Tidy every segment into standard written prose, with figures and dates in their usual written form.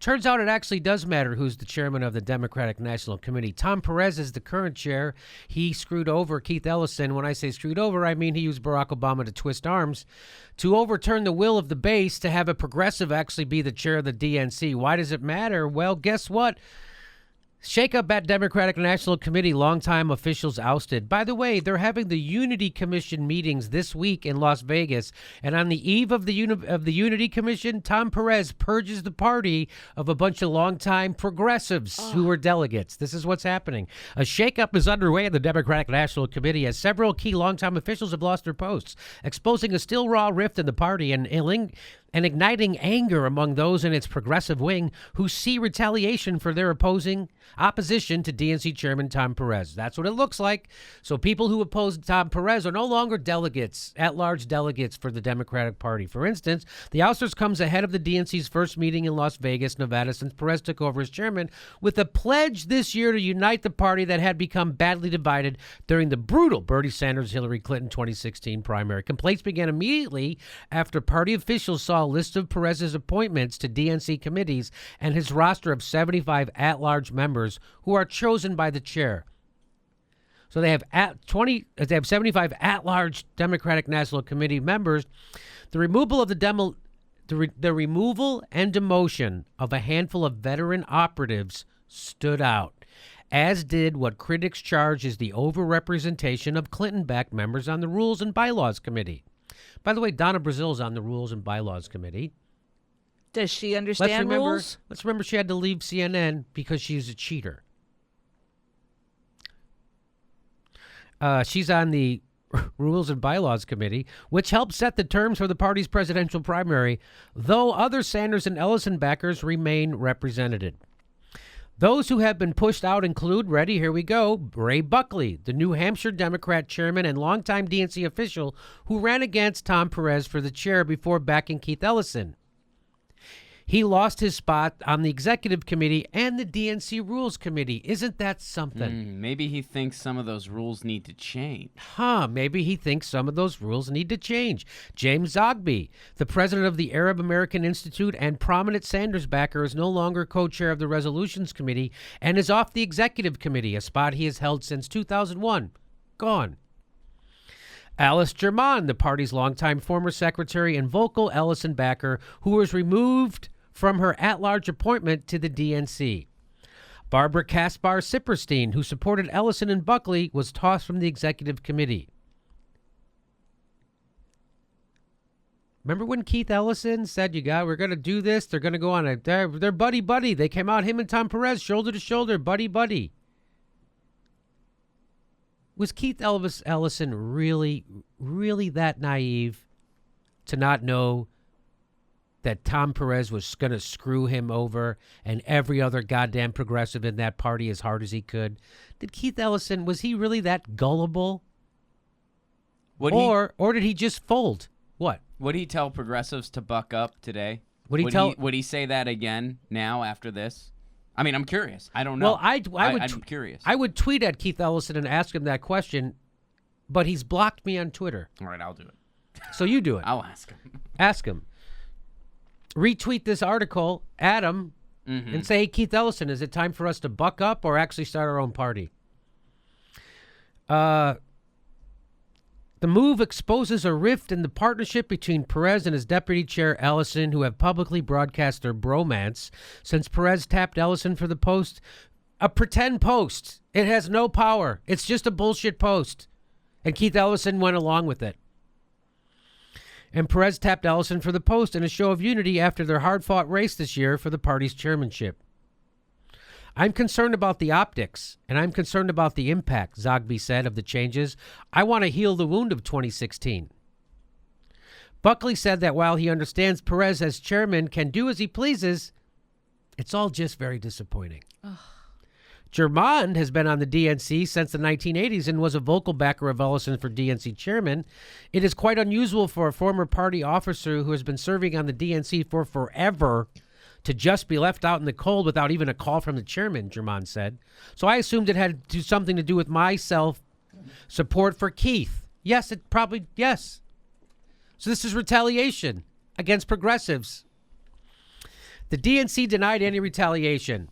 Turns out it actually does matter who's the chairman of the Democratic National Committee. Tom Perez is the current chair. He screwed over Keith Ellison. When I say screwed over, I mean he used Barack Obama to twist arms to overturn the will of the base to have a progressive actually be the chair of the DNC. Why does it matter? Well, guess what? Shake-up at Democratic National Committee, longtime officials ousted. By the way, they're having the Unity Commission meetings this week in Las Vegas, and on the eve of the Unity Commission, Tom Perez purges the party of a bunch of longtime progressives who were delegates. This is what's happening. A shake-up is underway at the Democratic National Committee as several key longtime officials have lost their posts, exposing a still raw rift in the party and igniting anger among those in its progressive wing who see retaliation for their opposition to DNC Chairman Tom Perez. That's what it looks like. So people who oppose Tom Perez are no longer delegates, at-large delegates for the Democratic Party. For instance, the ousters comes ahead of the DNC's first meeting in Las Vegas, Nevada, since Perez took over as chairman, with a pledge this year to unite the party that had become badly divided during the brutal Bernie Sanders-Hillary Clinton 2016 primary. Complaints began immediately after party officials saw a list of Perez's appointments to DNC committees and his roster of 75 at-large members who are chosen by the chair. So they have 75 at-large Democratic National Committee members. The removal of the removal and demotion of a handful of veteran operatives stood out, as did what critics charge is the overrepresentation of Clinton-backed members on the Rules and Bylaws Committee. By the way, Donna Brazil's on the Rules and Bylaws Committee. Does she understand rules? Let's remember she had to leave CNN because she's a cheater. She's on the Rules and Bylaws Committee, which helped set the terms for the party's presidential primary, though other Sanders and Ellison backers remain represented. Those who have been pushed out include, ready, here we go, Ray Buckley, the New Hampshire Democrat chairman and longtime DNC official who ran against Tom Perez for the chair before backing Keith Ellison. He lost his spot on the executive committee and the DNC rules committee. Isn't that something? Maybe he thinks some of those rules need to change. Maybe he thinks some of those rules need to change. James Zogby, the president of the Arab American Institute and prominent Sanders backer, is no longer co-chair of the Resolutions Committee and is off the executive committee, a spot he has held since 2001. Gone. Alice German, the party's longtime former secretary and vocal Ellison backer, who was removed from her at-large appointment to the DNC. Barbara Kaspar Sipperstein, who supported Ellison and Buckley, was tossed from the executive committee. Remember when Keith Ellison said, we're going to do this, they're going to go on they're buddy-buddy. They came out, him and Tom Perez, shoulder to shoulder, buddy-buddy. Was Keith Ellison really, really that naive to not know that Tom Perez was going to screw him over and every other goddamn progressive in that party as hard as he could? Did Keith Ellison, was he really that gullible? Or did he just fold? What? Would he tell progressives to buck up today? Would he say that again now after this? I mean, I'm curious. I don't know. Well, I'm curious. I would tweet at Keith Ellison and ask him that question, but he's blocked me on Twitter. All right, I'll do it. So you do it. I'll ask him. Ask him. Retweet this article, Adam, and say, hey, Keith Ellison, is it time for us to buck up or actually start our own party? The move exposes a rift in the partnership between Perez and his deputy chair, Ellison, who have publicly broadcast their bromance since Perez tapped Ellison for the post. A pretend post. It has no power. It's just a bullshit post. And Keith Ellison went along with it. And Perez tapped Ellison for the post in a show of unity after their hard-fought race this year for the party's chairmanship. I'm concerned about the optics, and I'm concerned about the impact, Zogby said, of the changes. I want to heal the wound of 2016. Buckley said that while he understands Perez as chairman can do as he pleases, it's all just very disappointing. Germond has been on the DNC since the 1980s and was a vocal backer of Ellison for DNC chairman. It is quite unusual for a former party officer who has been serving on the DNC for forever to just be left out in the cold without even a call from the chairman, Germond said. So I assumed it had something to do with my support for Keith. Yes, yes. So this is retaliation against progressives. The DNC denied any retaliation,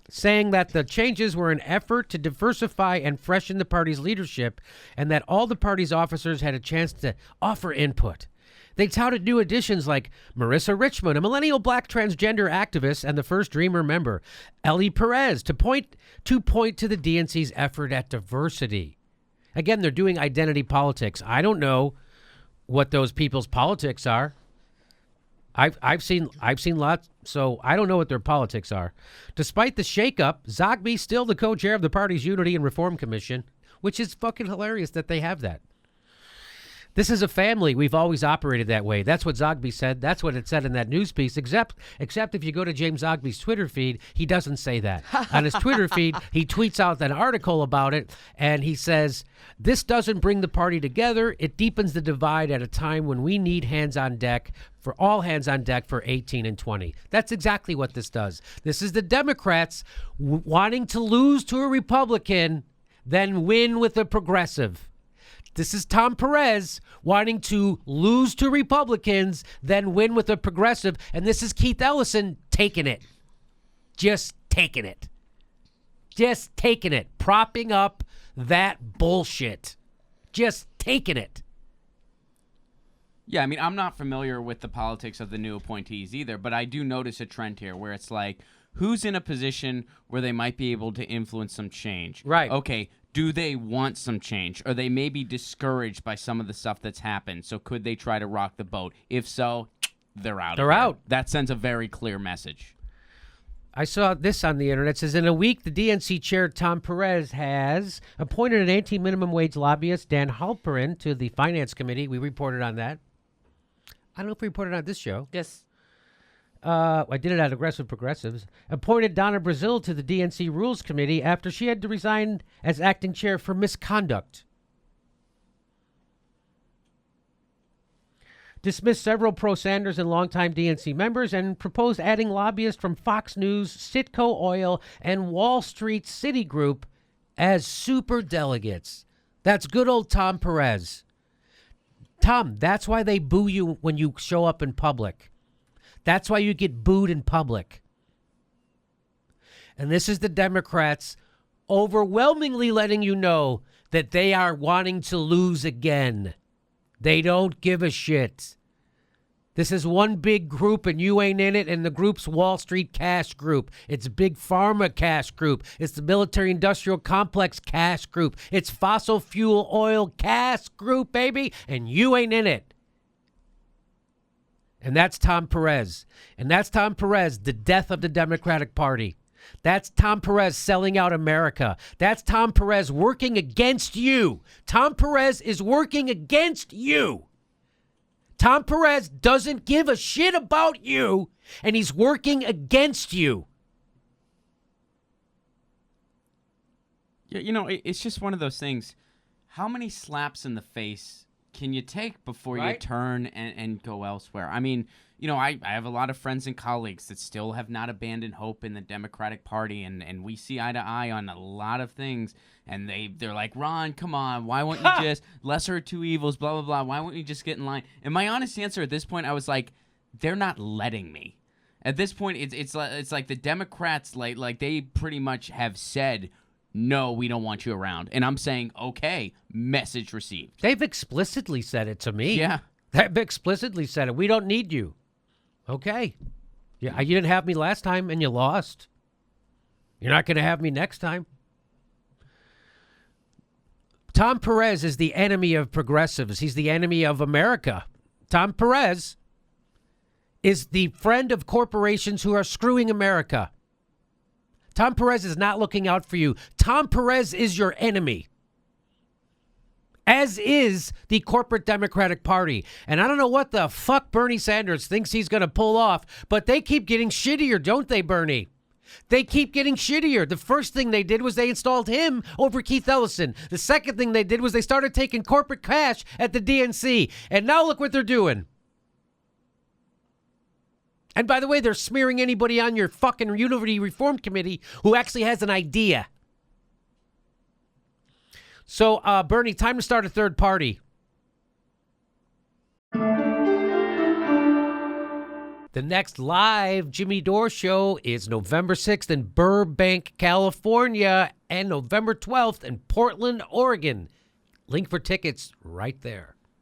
saying that the changes were an effort to diversify and freshen the party's leadership and that all the party's officers had a chance to offer input. They touted new additions like Marissa Richmond, a millennial black transgender activist and the first Dreamer member, Ellie Perez, to point to the DNC's effort at diversity. Again, they're doing identity politics. I don't know what those people's politics are. I've seen lots, so I don't know what their politics are. Despite the shakeup, Zogby's still the co-chair of the party's Unity and Reform Commission, which is fucking hilarious that they have that. This is a family. We've always operated that way. That's what Zogby said. That's what it said in that news piece, except if you go to James Zogby's Twitter feed, he doesn't say that. On his Twitter feed, he tweets out an article about it, and he says, this doesn't bring the party together. It deepens the divide at a time when we need all hands on deck for 18 and 20. That's exactly what this does. This is the Democrats wanting to lose to a Republican, then win with a progressive. This is Tom Perez wanting to lose to Republicans, then win with a progressive. And this is Keith Ellison taking it. Just taking it. Just taking it. Propping up that bullshit. Just taking it. Yeah, I mean, I'm not familiar with the politics of the new appointees either, but I do notice a trend here where it's like, who's in a position where they might be able to influence some change? Right. Okay. Do they want some change? Or they may be discouraged by some of the stuff that's happened. So could they try to rock the boat? If so, they're out. They're out. That sends a very clear message. I saw this on the internet. It says, in a week, the DNC chair, Tom Perez, has appointed an anti-minimum wage lobbyist, Dan Halperin, to the Finance Committee. We reported on that. I don't know if we reported on this show. Yes. I did it at Aggressive Progressives. Appointed Donna Brazil to the DNC Rules Committee after she had to resign as acting chair for misconduct. Dismissed several pro-Sanders and longtime DNC members and proposed adding lobbyists from Fox News, Citgo Oil, and Wall Street Citigroup as super delegates. That's good old Tom Perez. Tom, that's why they boo you when you show up in public. That's why you get booed in public. And this is the Democrats overwhelmingly letting you know that they are wanting to lose again. They don't give a shit. This is one big group and you ain't in it, and the group's Wall Street Cash Group. It's Big Pharma Cash Group. It's the Military Industrial Complex Cash Group. It's Fossil Fuel Oil Cash Group, baby, and you ain't in it. And that's Tom Perez. And that's Tom Perez, the death of the Democratic Party. That's Tom Perez selling out America. That's Tom Perez working against you. Tom Perez is working against you. Tom Perez doesn't give a shit about you, and he's working against you. Yeah, you know, it's just one of those things. How many slaps in the face can you take before you turn and go elsewhere? I mean, you know, I have a lot of friends and colleagues that still have not abandoned hope in the Democratic Party, and we see eye to eye on a lot of things, and they're like, Ron, come on, why won't you just, lesser of two evils, blah, blah, blah, why won't you just get in line? And my honest answer at this point, I was like, they're not letting me. At this point, it's like the Democrats, like they pretty much have said, no, we don't want you around. And I'm saying, okay, message received. They've explicitly said it to me. Yeah. They've explicitly said it. We don't need you. Okay. Yeah, you didn't have me last time and you lost. You're not going to have me next time. Tom Perez is the enemy of progressives. He's the enemy of America. Tom Perez is the friend of corporations who are screwing America. Tom Perez is not looking out for you. Tom Perez is your enemy, as is the corporate Democratic Party. And I don't know what the fuck Bernie Sanders thinks he's going to pull off, but they keep getting shittier, don't they, Bernie? They keep getting shittier. The first thing they did was they installed him over Keith Ellison. The second thing they did was they started taking corporate cash at the DNC. And now look what they're doing. And by the way, they're smearing anybody on your fucking Unity Reform Committee who actually has an idea. So, Bernie, time to start a third party. The The next live Jimmy Dore show is November 6th in Burbank, California, and November 12th in Portland, Oregon. Link for tickets right there.